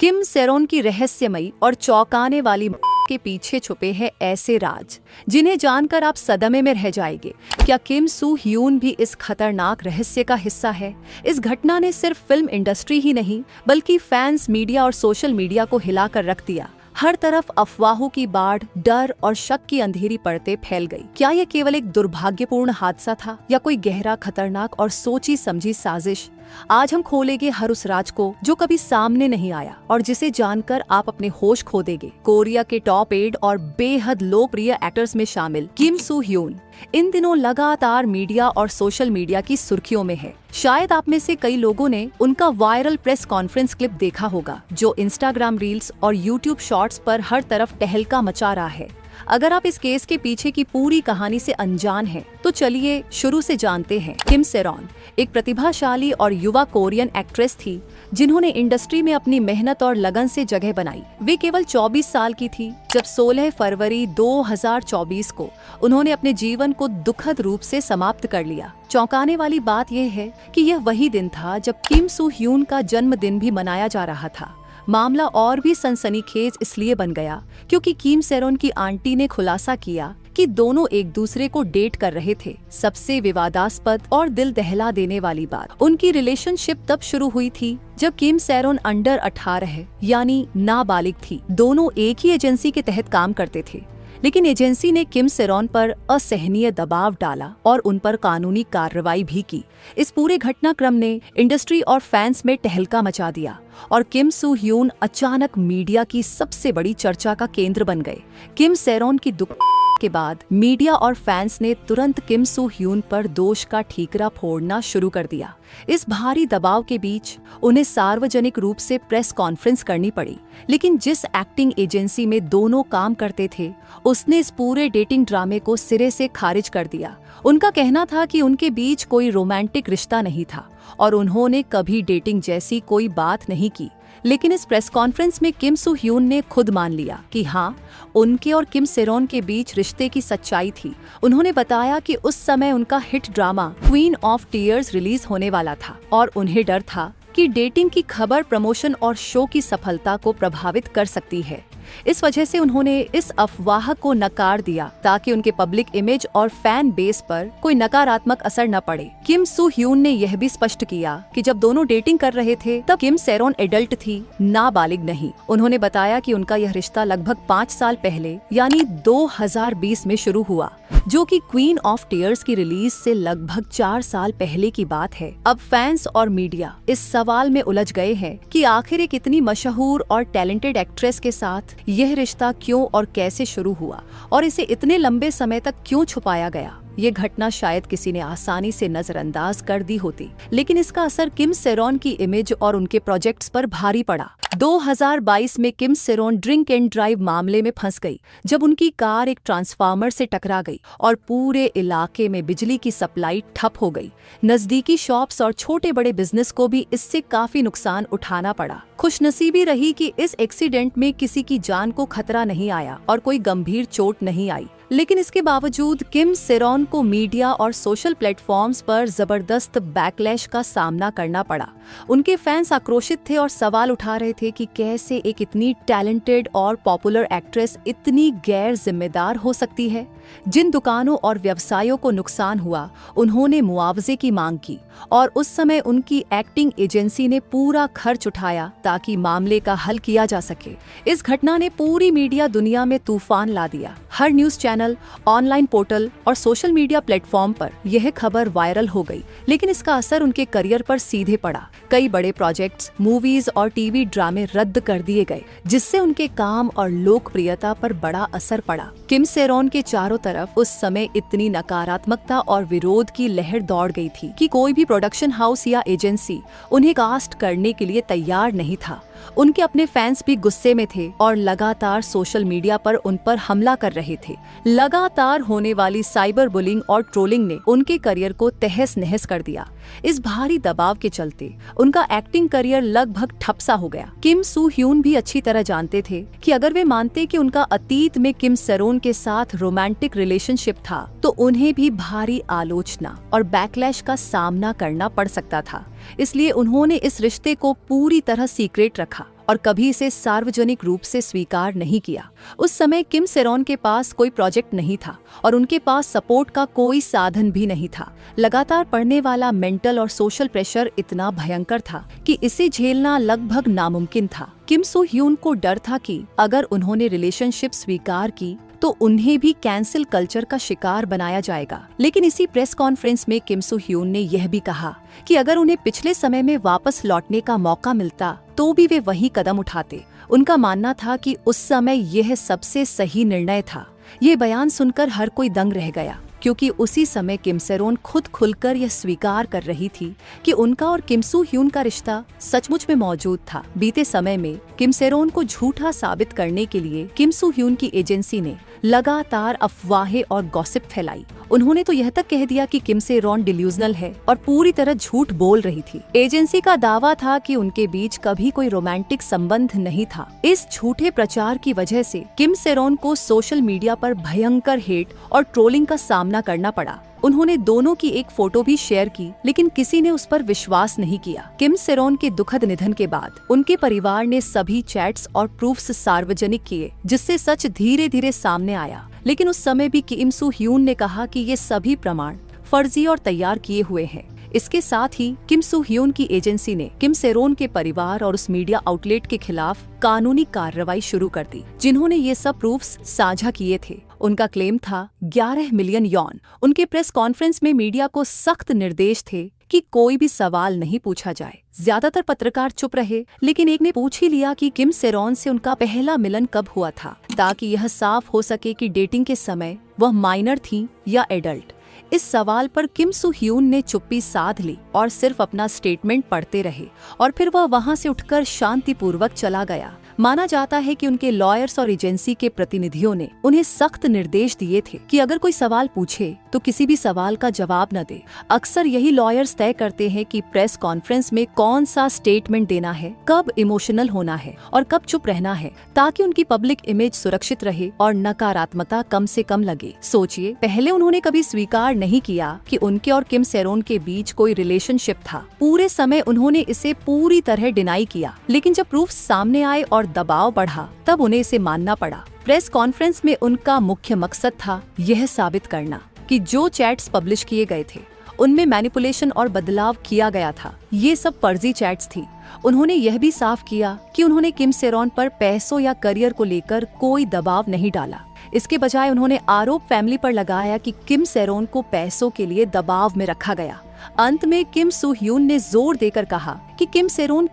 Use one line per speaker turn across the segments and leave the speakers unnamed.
किम सेरोन की रहस्यमयी और चौंकाने वाली के पीछे छुपे हैं ऐसे राज जिन्हें जानकर आप सदमे में रह जाएंगे। क्या किम सू ह्यून भी इस खतरनाक रहस्य का हिस्सा है? इस घटना ने सिर्फ फिल्म इंडस्ट्री ही नहीं बल्कि फैंस, मीडिया और सोशल मीडिया को हिलाकर रख दिया। हर तरफ अफवाहों की बाढ़, डर और शक की अंधेरी परतें फैल गई। क्या यह केवल एक दुर्भाग्यपूर्ण हादसा था या कोई गहरा, खतरनाक और सोची समझी साजिश? आज हम खोलेंगे हर उस राज को जो कभी सामने नहीं आया और जिसे जानकर आप अपने होश खो देंगे। कोरिया के टॉप 8 और बेहद लोकप्रिय एक्टर्स में शामिल किम सू ह्यून इन दिनों लगातार मीडिया और सोशल मीडिया की सुर्खियों में है। शायद आप में से कई लोगों ने उनका वायरल प्रेस कॉन्फ्रेंस क्लिप देखा होगा, जो इंस्टाग्राम रील्स और यूट्यूब शॉर्ट्स पर हर तरफ टहलका मचा रहा है। अगर आप इस केस के पीछे की पूरी कहानी से अनजान हैं, तो चलिए शुरू से जानते हैं। किम सेरोन एक प्रतिभाशाली और युवा कोरियन एक्ट्रेस थी जिन्होंने इंडस्ट्री में अपनी मेहनत और लगन से जगह बनाई। वे केवल 24 साल की थी जब 16 फरवरी 2024 को उन्होंने अपने जीवन को दुखद रूप से समाप्त कर लिया। चौंकाने वाली बात यह है कि यह वही दिन था जब किम सू ह्यून का जन्मदिन भी मनाया जा रहा था। मामला और भी सनसनीखेज इसलिए बन गया क्योंकि किम सेरोन की आंटी ने खुलासा किया कि दोनों एक दूसरे को डेट कर रहे थे। सबसे विवादास्पद और दिल दहला देने वाली बात, उनकी रिलेशनशिप तब शुरू हुई थी जब किम सेरोन अंडर 18 यानी नाबालिग थी। दोनों एक ही एजेंसी के तहत काम करते थे, लेकिन एजेंसी ने किम सेरोन पर असहनीय दबाव डाला और उन पर कानूनी कार्रवाई भी की। इस पूरे घटनाक्रम ने इंडस्ट्री और फैंस में टहलका मचा दिया और किम सू ह्यून अचानक मीडिया की सबसे बड़ी चर्चा का केंद्र बन गए। किम सेरोन की दुख के बाद मीडिया और फैंस ने तुरंत किम सू ह्यून पर दोष का ठीकरा फोड़ना शुरू कर दिया। इस भारी दबाव के बीच उन्हें सार्वजनिक रूप से प्रेस कॉन्फ्रेंस करनी पड़ी, लेकिन जिस एक्टिंग एजेंसी में दोनों काम करते थे उसने इस पूरे डेटिंग ड्रामे को सिरे से खारिज कर दिया। उनका कहना था कि उनके बीच कोई रोमांटिक रिश्ता नहीं था और उन्होंने कभी डेटिंग जैसी कोई बात नहीं की। लेकिन इस प्रेस कॉन्फ्रेंस में किम सू ह्यून ने खुद मान लिया कि हाँ, उनके और किम सेरोन के बीच रिश्ते की सच्चाई थी। उन्होंने बताया कि उस समय उनका hit drama queen of tears release होने वाला था और उन्हें डर था कि डेटिंग की खबर प्रमोशन और शो की सफलता को प्रभावित कर सकती है। इस वजह से उन्होंने इस अफवाह को नकार दिया ताकि उनके पब्लिक इमेज और फैन बेस पर कोई नकारात्मक असर न पड़े। किम सू ह्यून ने यह भी स्पष्ट किया कि जब दोनों डेटिंग कर रहे थे तब किम सेरोन एडल्ट थी, नाबालिग नहीं। उन्होंने बताया कि उनका यह रिश्ता लगभग 5 साल पहले यानी 2020 में शुरू हुआ, जो कि क्वीन ऑफ टीयर्स की रिलीज से लगभग 4 साल पहले की बात है। अब फैंस और मीडिया इस सवाल में उलझ गए हैं कि आखिर एक इतनी मशहूर और टैलेंटेड एक्ट्रेस के साथ यह रिश्ता क्यों और कैसे शुरू हुआ और इसे इतने लंबे समय तक क्यों छुपाया गया। ये घटना शायद किसी ने आसानी से नजरअंदाज कर दी होती, लेकिन इसका असर किम सेरोन की इमेज और उनके प्रोजेक्ट्स पर भारी पड़ा। 2022 में किम सेरोन ड्रिंक एंड ड्राइव मामले में फंस गई, जब उनकी कार एक ट्रांसफार्मर से टकरा गई और पूरे इलाके में बिजली की सप्लाई ठप हो गई। नजदीकी शॉप्स और छोटे बड़े बिजनेस को भी इससे काफी नुकसान उठाना पड़ा। खुशनसीबी रही कि इस एक्सीडेंट में किसी की जान को खतरा नहीं आया और कोई गंभीर चोट नहीं आई, लेकिन इसके बावजूद किम सेरोन को मीडिया और सोशल प्लेटफॉर्म्स पर जबरदस्त बैकलैश का सामना करना पड़ा। उनके फैंस आक्रोशित थे और सवाल उठा रहे थे कि कैसे एक इतनी टैलेंटेड और पॉपुलर एक्ट्रेस इतनी गैर जिम्मेदार हो सकती है। जिन दुकानों और व्यवसायों को नुकसान हुआ उन्होंने मुआवजे की मांग की और उस समय उनकी एक्टिंग एजेंसी ने पूरा खर्च उठाया ताकि मामले का हल किया जा सके। इस घटना ने पूरी मीडिया दुनिया में तूफान ला दिया। हर न्यूज चैनल, ऑनलाइन पोर्टल और सोशल मीडिया प्लेटफॉर्म पर यह खबर वायरल हो गई, लेकिन इसका असर उनके करियर पर सीधे पड़ा। कई बड़े प्रोजेक्ट्स, मूवीज और टीवी ड्रामे रद्द कर दिए गए, जिससे उनके काम और लोकप्रियता पर बड़ा असर पड़ा। किम सेरोन के चारों तरफ उस समय इतनी नकारात्मकता और विरोध की लहर दौड़ गई थी कि कोई भी प्रोडक्शन हाउस या एजेंसी उन्हें कास्ट करने के लिए तैयार नहीं था। उनके अपने फैंस भी गुस्से में थे और लगातार सोशल मीडिया पर उन पर हमला कर रहे थे। लगातार होने वाली साइबर बुलिंग और ट्रोलिंग ने उनके करियर को तहस नहस कर दिया। इस भारी दबाव के चलते उनका एक्टिंग करियर लगभग ठप सा हो गया। किम सू ह्यून भी अच्छी तरह जानते थे कि अगर वे मानते कि उनका अतीत में किम सेरोन के साथ रोमांटिक रिलेशनशिप था, तो उन्हें भी भारी आलोचना और बैकलैश का सामना करना पड़ सकता था। इसलिए उन्होंने इस रिश्ते को पूरी तरह सीक्रेट रखा और कभी इसे सार्वजनिक रूप से स्वीकार नहीं किया। उस समय किम सेरॉन के पास कोई प्रोजेक्ट नहीं था और उनके पास सपोर्ट का कोई साधन भी नहीं था। लगातार पड़ने वाला मेंटल और सोशल प्रेशर इतना भयंकर था कि इसे झेलना लगभग नामुमकिन था। किम सू ह्यून को डर था कि अगर उन्होंने रिलेशनशिप स्वीकार की तो उन्हें भी कैंसिल कल्चर का शिकार बनाया जाएगा। लेकिन इसी प्रेस कॉन्फ्रेंस में किम सू ह्यून ने यह भी कहा कि अगर उन्हें पिछले समय में वापस लौटने का मौका मिलता तो भी वे वही कदम उठाते। उनका मानना था कि उस समय यह सबसे सही निर्णय था। ये बयान सुनकर हर कोई दंग रह गया, क्योंकि उसी समय किम सेरोन खुद खुलकर यह स्वीकार कर रही थी कि उनका और किम सू ह्यून का रिश्ता सचमुच में मौजूद था। बीते समय में किम सेरोन को झूठा साबित करने के लिए किम सू ह्यून की एजेंसी ने लगातार अफवाहें और गॉसिप फैलाई। उन्होंने तो यह तक कह दिया कि किम सेरोन डिल्यूजनल है और पूरी तरह झूठ बोल रही थी। एजेंसी का दावा था कि उनके बीच कभी कोई रोमांटिक संबंध नहीं था। इस झूठे प्रचार की वजह से किम सेरोन को सोशल मीडिया पर भयंकर हेट और ट्रोलिंग का सामना करना पड़ा। उन्होंने दोनों की एक फोटो भी शेयर की, लेकिन किसी ने उस पर विश्वास नहीं किया। किम सेरोन के दुखद निधन के बाद उनके परिवार ने सभी चैट्स और प्रूफ्स सार्वजनिक किए, जिससे सच धीरे धीरे सामने आया। लेकिन उस समय भी किम सू ह्यून ने कहा कि ये सभी प्रमाण फर्जी और तैयार किए हुए हैं। इसके साथ ही किम सू ह्यून की एजेंसी ने किम सेरोन के परिवार और उस मीडिया आउटलेट के खिलाफ कानूनी कार्रवाई शुरू कर दी, जिन्होंने ये सब प्रूफ्स साझा किए थे। उनका क्लेम था 11 मिलियन यॉन। उनके प्रेस कॉन्फ्रेंस में मीडिया को सख्त निर्देश थे कि कोई भी सवाल नहीं पूछा जाए। ज्यादातर पत्रकार चुप रहे, लेकिन एक ने पूछ ही लिया कि किम सेरोन से उनका पहला मिलन कब हुआ था, ताकि यह साफ हो सके कि डेटिंग के समय वह माइनर थी या एडल्ट। इस सवाल पर किम सू ह्यून ने चुप्पी साध ली और सिर्फ अपना स्टेटमेंट पढ़ते रहे, और फिर वह वहां से उठकर शांतिपूर्वक चला गया। माना जाता है कि उनके लॉयर्स और एजेंसी के प्रतिनिधियों ने उन्हें सख्त निर्देश दिए थे कि अगर कोई सवाल पूछे तो किसी भी सवाल का जवाब न दे। अक्सर यही लॉयर्स तय करते हैं कि प्रेस कॉन्फ्रेंस में कौन सा स्टेटमेंट देना है, कब इमोशनल होना है और कब चुप रहना है, ताकि उनकी पब्लिक इमेज सुरक्षित रहे और नकारात्मकता कम से कम लगे। सोचिए, पहले उन्होंने कभी स्वीकार नहीं किया कि उनके और किम सेरोन के बीच कोई रिलेशनशिप था। पूरे समय उन्होंने इसे पूरी तरह डिनाई किया, लेकिन जब प्रूफ सामने आए और दबाव बढ़ा, तब उन्हें इसे मानना पड़ा। प्रेस कॉन्फ्रेंस में उनका मुख्य मकसद था यह साबित करना कि जो चैट्स पब्लिश किए गए थे उनमें मैनिपुलेशन और बदलाव किया गया था। ये सब फर्जी चैट्स थी। उन्होंने यह भी साफ किया कि उन्होंने किम सेरोन पर पैसों या करियर को लेकर कोई दबाव नहीं डाला। इसके बजाय उन्होंने आरोप फैमिली पर लगाया कि किम सेरोन को पैसों के लिए दबाव में रखा गया। अंत में किम सू ह्यून ने जोर देकर कहा कि किम सेरोन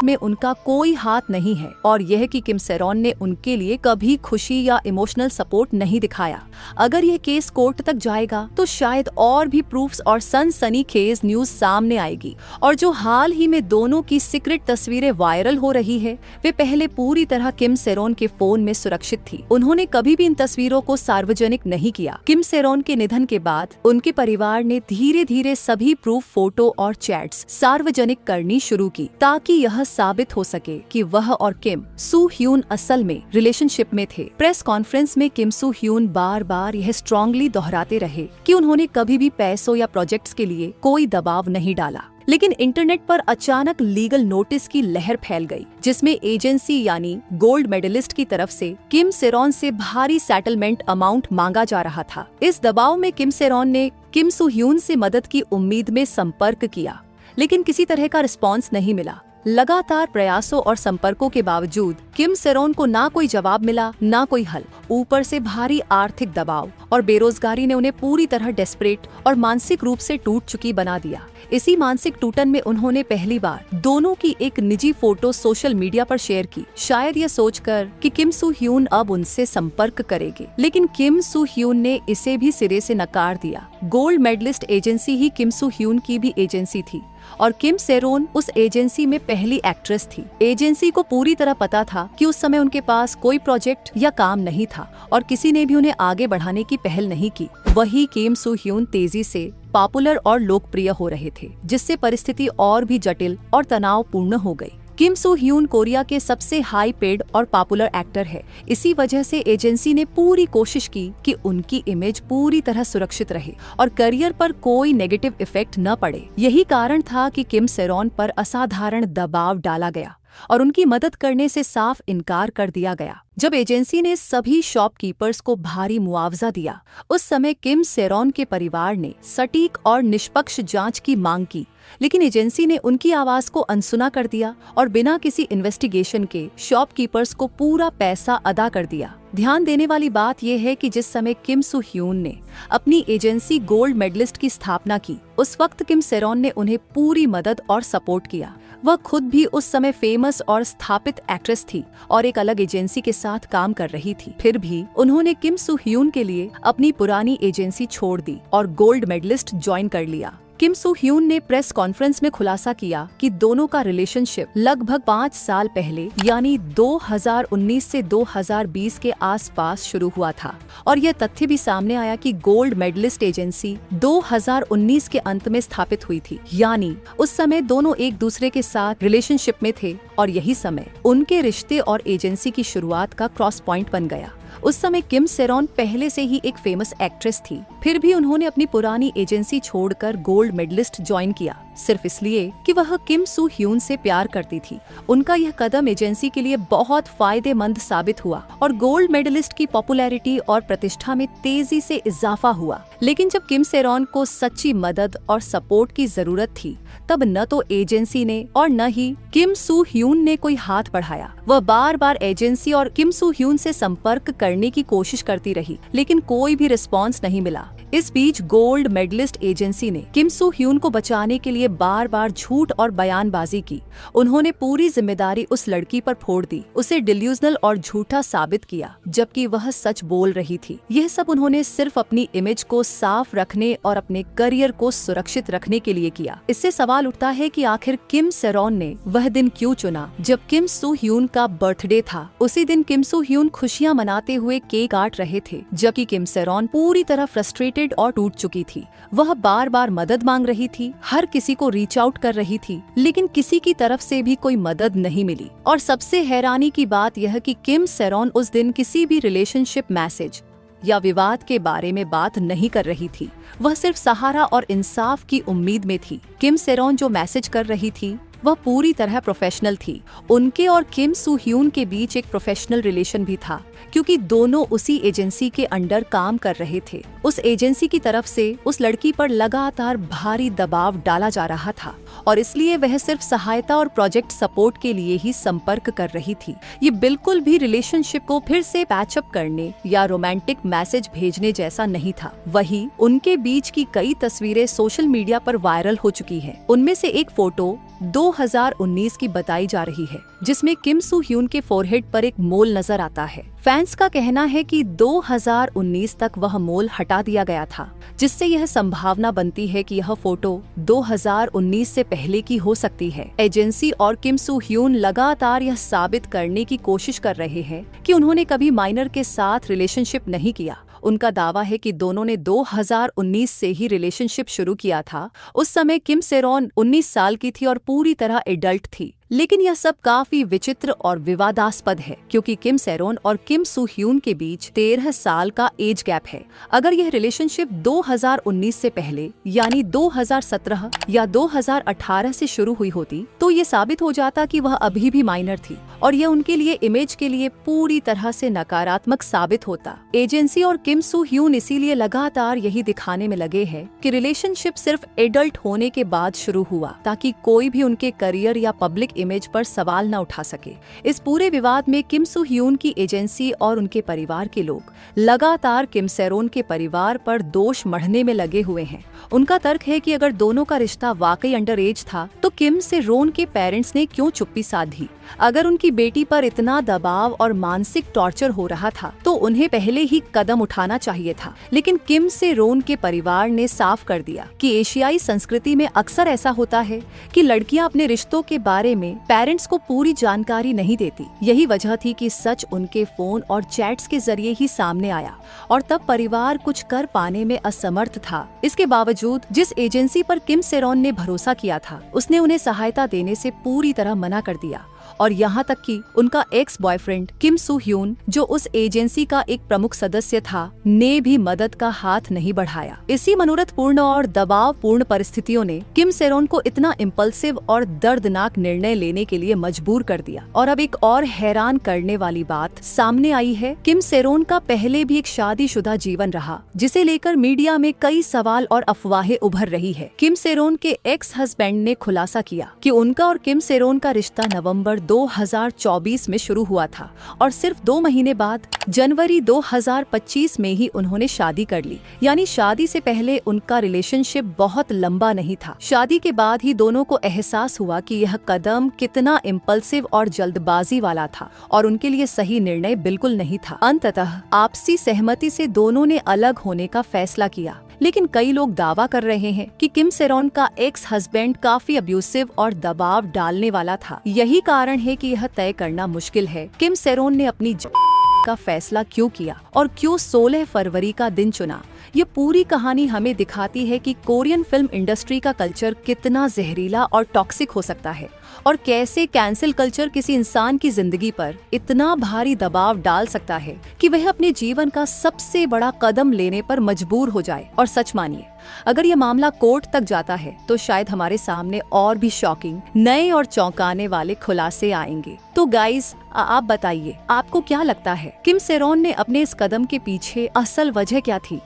में उनका कोई हाथ नहीं है, और यह कि किम सेरोन ने उनके लिए कभी खुशी या इमोशनल सपोर्ट नहीं दिखाया। अगर यह केस कोर्ट तक जाएगा तो शायद और भी प्रूफ्स और सनसनीखेज न्यूज सामने आएगी। और जो हाल ही में दोनों की सीक्रेट तस्वीरें वायरल हो रही है, वे पहले पूरी तरह किम सेरोन के फोन में सुरक्षित थी। उन्होंने कभी भी इन तस्वीरों को सार्वजनिक नहीं किया। किम सेरोन के निधन के बाद उनके परिवार ने धीरे धीरे सभी प्रूफ, फोटो और चैट्स सार्वजनिक करनी शुरू की, ताकि यह साबित हो सके कि वह और किम सू ह्यून असल में रिलेशनशिप में थे। प्रेस कॉन्फ्रेंस में किम सू ह्यून बार बार यह स्ट्रांगली दोहराते रहे कि उन्होंने कभी भी पैसों या प्रोजेक्ट्स के लिए कोई दबाव नहीं डाला। लेकिन इंटरनेट पर अचानक लीगल नोटिस की लहर फैल गई, जिसमें एजेंसी यानी गोल्ड मेडलिस्ट की तरफ से किम सेरोन से भारी सेटलमेंट अमाउंट मांगा जा रहा था। इस दबाव में किम सेरोन ने किम सू ह्यून से मदद की उम्मीद में संपर्क किया, लेकिन किसी तरह का रिस्पॉन्स नहीं मिला। लगातार प्रयासों और संपर्कों के बावजूद किम सेरोन को ना कोई जवाब मिला, ना कोई हल। ऊपर से भारी आर्थिक दबाव और बेरोजगारी ने उन्हें पूरी तरह डेस्परेट और मानसिक रूप से टूट चुकी बना दिया। इसी मानसिक टूटन में उन्होंने पहली बार दोनों की एक निजी फोटो सोशल मीडिया पर शेयर की, शायद ये सोचकर कि किम सू ह्यून अब उनसे संपर्क करेगी। लेकिन किम सू ह्यून ने इसे भी सिरे से नकार दिया। गोल्ड मेडलिस्ट एजेंसी ही किम सू ह्यून की भी एजेंसी थी, और किम सेरोन उस एजेंसी में पहली एक्ट्रेस थी। एजेंसी को पूरी तरह पता था कि उस समय उनके पास कोई प्रोजेक्ट या काम नहीं था, और किसी ने भी उन्हें आगे बढ़ाने की पहल नहीं की। वही किम सू ह्यून तेजी से पॉपुलर और लोकप्रिय हो रहे थे, जिससे परिस्थिति और भी जटिल और तनावपूर्ण हो गई। किम सू ह्यून कोरिया के सबसे हाई पेड और पॉपुलर एक्टर है। इसी वजह से एजेंसी ने पूरी कोशिश की कि उनकी इमेज पूरी तरह सुरक्षित रहे और करियर पर कोई नेगेटिव इफेक्ट न पड़े। यही कारण था कि किम सेरोन पर असाधारण दबाव डाला गया। और उनकी मदद करने से साफ इनकार कर दिया गया। जब एजेंसी ने सभी शॉपकीपर्स को भारी मुआवजा दिया, उस समय किम सेरॉन के परिवार ने सटीक और निष्पक्ष जांच की मांग की, लेकिन एजेंसी ने उनकी आवाज को अनसुना कर दिया और बिना किसी इन्वेस्टिगेशन के शॉपकीपर्स को पूरा पैसा अदा कर दिया। ध्यान देने वाली बात यह है कि जिस समय किम सू ह्यून ने अपनी एजेंसी गोल्ड मेडलिस्ट की स्थापना की, उस वक्त किम सेरॉन ने उन्हें पूरी मदद और सपोर्ट किया। वह खुद भी उस समय फेमस और स्थापित एक्ट्रेस थी और एक अलग एजेंसी के साथ काम कर रही थी। फिर भी उन्होंने किम सू ह्यून के लिए अपनी पुरानी एजेंसी छोड़ दी और गोल्ड मेडलिस्ट ज्वाइन कर लिया। किम सू ह्यून ने प्रेस कॉन्फ्रेंस में खुलासा किया कि दोनों का रिलेशनशिप लगभग 5 साल पहले यानी 2019 से 2020 के आसपास शुरू हुआ था और यह तथ्य भी सामने आया कि गोल्ड मेडलिस्ट एजेंसी 2019 के अंत में स्थापित हुई थी, यानी उस समय दोनों एक दूसरे के साथ रिलेशनशिप में थे और यही समय उनके रिश्ते और एजेंसी की शुरुआत का क्रॉस पॉइंट बन गया। उस समय किम सेरॉन पहले से ही एक फेमस एक्ट्रेस थी, फिर भी उन्होंने अपनी पुरानी एजेंसी छोड़कर गोल्ड मेडलिस्ट ज्वाइन किया, सिर्फ इसलिए कि वह किम सू ह्यून से प्यार करती थी। उनका यह कदम एजेंसी के लिए बहुत फायदेमंद साबित हुआ और गोल्ड मेडलिस्ट की पॉपुलैरिटी और प्रतिष्ठा में तेजी से इजाफा हुआ। लेकिन जब किम सेरॉन को सच्ची मदद और सपोर्ट की जरूरत थी, तब न तो एजेंसी ने और न ही किम सू ह्यून ने कोई हाथ बढ़ाया। वह बार बार एजेंसी और किम सू ह्यून से संपर्क करने की कोशिश करती रही, लेकिन कोई भी रिस्पॉन्स नहीं मिला। इस बीच गोल्ड मेडलिस्ट एजेंसी ने किम सू ह्यून को बचाने के लिए बार बार झूठ और बयानबाजी की। उन्होंने पूरी जिम्मेदारी उस लड़की पर फोड़ दी, उसे डिल्यूजनल और झूठा साबित किया, जबकि वह सच बोल रही थी। यह सब उन्होंने सिर्फ अपनी इमेज को साफ रखने और अपने करियर को सुरक्षित रखने के लिए किया। इससे सवाल उठता है कि आखिर किम सेरॉन ने वह दिन क्यों चुना जब किम सू ह्यून का बर्थडे था। उसी दिन किम सू ह्यून खुशियां मनाते हुए केक काट रहे थे, जबकि किम सेरॉन पूरी तरह फ्रस्ट्रेटेड और टूट चुकी थी। वह बार बार मदद मांग रही थी, हर किसी को रीच आउट कर रही थी, लेकिन किसी की तरफ से भी कोई मदद नहीं मिली। और सबसे हैरानी की बात यह कि किम सेरॉन उस दिन किसी भी रिलेशनशिप मैसेज या विवाद के बारे में बात नहीं कर रही थी। वह सिर्फ सहारा और इंसाफ की उम्मीद में थी। किम सेरॉन जो मैसेज कर रही थी वह पूरी तरह प्रोफेशनल थी। उनके और किम सू ह्यून के बीच एक प्रोफेशनल रिलेशन भी था, क्योंकि दोनों उसी एजेंसी के अंडर काम कर रहे थे। उस एजेंसी की तरफ से उस लड़की पर लगातार भारी दबाव डाला जा रहा था और इसलिए वह सिर्फ सहायता और प्रोजेक्ट सपोर्ट के लिए ही संपर्क कर रही थी। ये बिल्कुल भी रिलेशनशिप को फिर से पैचअप करने या रोमांटिक मैसेज भेजने जैसा नहीं था। वहीं उनके बीच की कई तस्वीरें सोशल मीडिया पर वायरल हो चुकी है। उनमें से एक फोटो 2019 की बताई जा रही है, जिसमें किम सू ह्यून के फोरहेड पर एक मोल नजर आता है। फैंस का कहना है कि 2019 तक वह मोल हटा दिया गया था, जिससे यह संभावना बनती है कि यह फोटो 2019 से पहले की हो सकती है। एजेंसी और किम सू ह्यून लगातार यह साबित करने की कोशिश कर रहे हैं कि उन्होंने कभी माइनर के साथ रिलेशनशिप नहीं किया। उनका दावा है कि दोनों ने 2019 से ही रिलेशनशिप शुरू किया था। उस समय किम सेरॉन 19 साल की थी और पूरी तरह एडल्ट थी। लेकिन यह सब काफी विचित्र और विवादास्पद है, क्योंकि किम सेरॉन और किम सू ह्यून के बीच 13 साल का एज गैप है। अगर यह रिलेशनशिप 2019 से पहले यानी 2017 या 2018 से शुरू हुई होती, तो ये साबित हो जाता कि वह अभी भी माइनर थी और यह उनके लिए इमेज के लिए पूरी तरह से नकारात्मक साबित होता। एजेंसी और किम सू ह्यून इसीलिए लगातार यही दिखाने में लगे हैं कि रिलेशनशिप सिर्फ एडल्ट होने के बाद शुरू हुआ, ताकि कोई भी उनके करियर या पब्लिक इमेज पर सवाल न उठा सके। इस पूरे विवाद में किम सू ह्यून की एजेंसी और उनके परिवार के लोग लगातार किम सेरॉन के परिवार पर दोष मढ़ने में लगे हुए हैं। उनका तर्क है कि अगर दोनों का रिश्ता वाकई अंडर एज था, तो किम सेरॉन के पेरेंट्स ने क्यों चुप्पी साधी। अगर उनकी बेटी पर इतना दबाव और मानसिक टॉर्चर हो रहा था, तो उन्हें पहले ही कदम उठाना चाहिए था। लेकिन किम सेरॉन के परिवार ने साफ कर दिया कि एशियाई संस्कृति में अक्सर ऐसा होता है कि लड़कियां अपने रिश्तों के बारे में पेरेंट्स को पूरी जानकारी नहीं देती। यही वजह थी कि सच उनके फोन और चैट्स के जरिए ही सामने आया और तब परिवार कुछ कर पाने में असमर्थ था। इसके बावजूद जिस एजेंसी पर किम सेरॉन ने भरोसा किया था, उसने उन्हें सहायता देने से पूरी तरह मना कर दिया और यहाँ तक कि उनका एक्स बॉयफ्रेंड किम सू ह्यून, जो उस एजेंसी का एक प्रमुख सदस्य था, ने भी मदद का हाथ नहीं बढ़ाया। इसी मनोरथपूर्ण और दबावपूर्ण परिस्थितियों ने किम सेरोन को इतना इम्पल्सिव और दर्दनाक निर्णय लेने के लिए मजबूर कर दिया। और अब एक और हैरान करने वाली बात सामने आई है। किम सेरोन का पहले भी एक शादीशुदा जीवन रहा, जिसे लेकर मीडिया में कई सवाल और अफवाहें उभर रही है। किम सेरोन के एक्स हस्बैंड ने खुलासा किया कि उनका और किम सेरोन का रिश्ता नवंबर 2024 में शुरू हुआ था और सिर्फ 2 महीने बाद जनवरी 2025 में ही उन्होंने शादी कर ली। यानी शादी से पहले उनका रिलेशनशिप बहुत लंबा नहीं था। शादी के बाद ही दोनों को एहसास हुआ कि यह कदम कितना इम्पल्सिव और जल्दबाजी वाला था और उनके लिए सही निर्णय बिल्कुल नहीं था। अंततः आपसी सहमति से दोनों ने अलग होने का फैसला किया। लेकिन कई लोग दावा कर रहे हैं कि किम सेरोन का एक्स हस्बैंड काफी अब्यूसिव और दबाव डालने वाला था। यही कारण है कि यह तय करना मुश्किल है किम सेरोन ने अपनी का फैसला क्यों किया और क्यों 16 फरवरी का दिन चुना। ये पूरी कहानी हमें दिखाती है कि कोरियन फिल्म इंडस्ट्री का कल्चर कितना जहरीला और टॉक्सिक हो सकता है और कैसे कैंसिल कल्चर किसी इंसान की जिंदगी पर इतना भारी दबाव डाल सकता है कि वह अपने जीवन का सबसे बड़ा कदम लेने पर मजबूर हो जाए। और सच मानिए, अगर यह मामला कोर्ट तक जाता है तो शायद हमारे सामने और भी शॉकिंग, नए और चौंकाने वाले खुलासे आएंगे। तो गाइस, आप बताइए, आपको क्या लगता है किम सेरोन ने अपने इस कदम के पीछे असल वजह क्या थी?